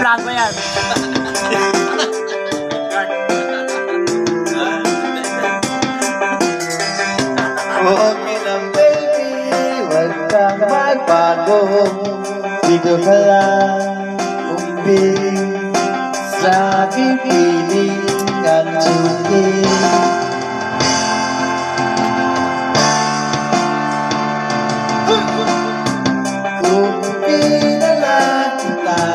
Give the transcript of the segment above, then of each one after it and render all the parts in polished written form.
vlog ko yan. Okay na baby, huwag kang magbago. Dito ka lang umbing sa pipiling at suking. Kung pinala kita,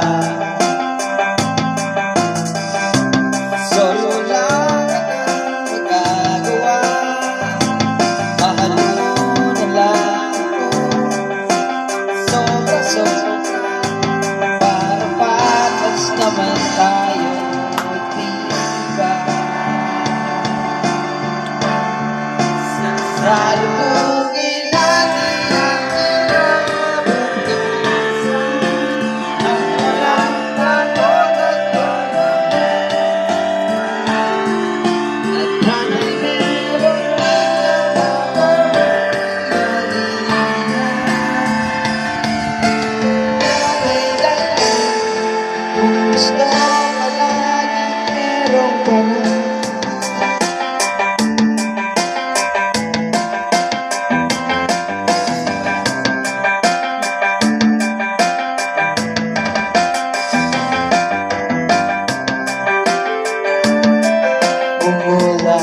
solo lang ang magagawa. Mahal mo na lang ako, sobra-sobra, para patas naman tayo, diba? Salubungin natin ang kinabukasan, ang walang takot at pagkakas. At sana'y meron gusto palagi meron ka na. Umula,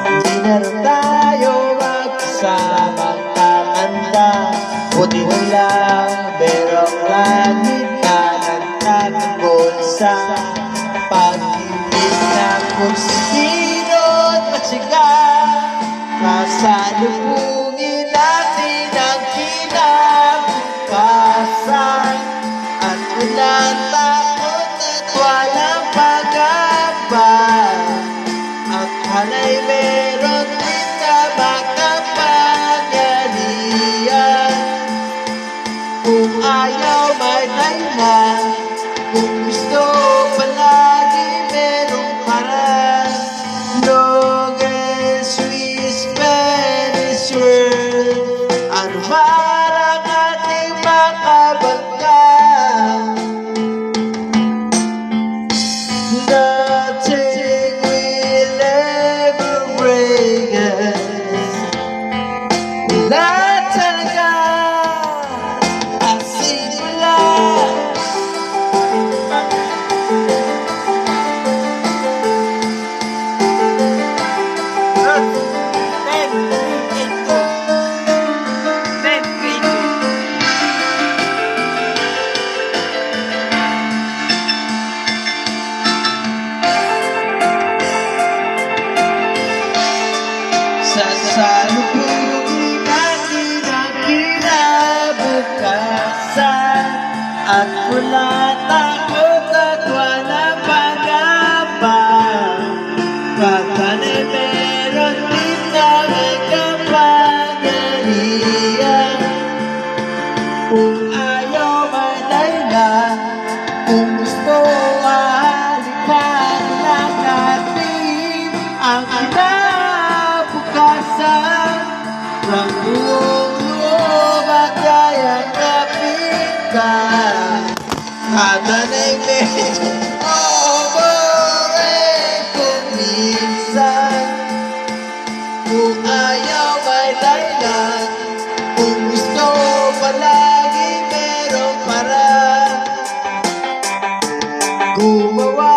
hindi na rin tayo magkasamang kakanta. Buti na lang merong langit na nagtatanggol sa pag-ibig ng kursiino at matsiga. Kasalubungin natin ang kinabukasan, at walang takot at walang pag-aba. Ang halay meron din na makapangyarihan. Kung ayaw may dahilan, kung gusto palagi merong paraan. Long as we spend this world, ano man ang ating makabangga, nothing will ever break us. Wala talaga, ang simula. Sasalubungin natin ang kinabukasan, at wala takot at wala pag-abang. Pagkanay meron din na may kapangyarihan. Kung ayaw may dahilan, kung gusto halikan lang natin ang kinabukasan. Ang buong loob at yayakapin ka, at anay medyo overrated kung minsan. Kung ayaw may dahilan, kung gusto palagi merong paraan. Gumawa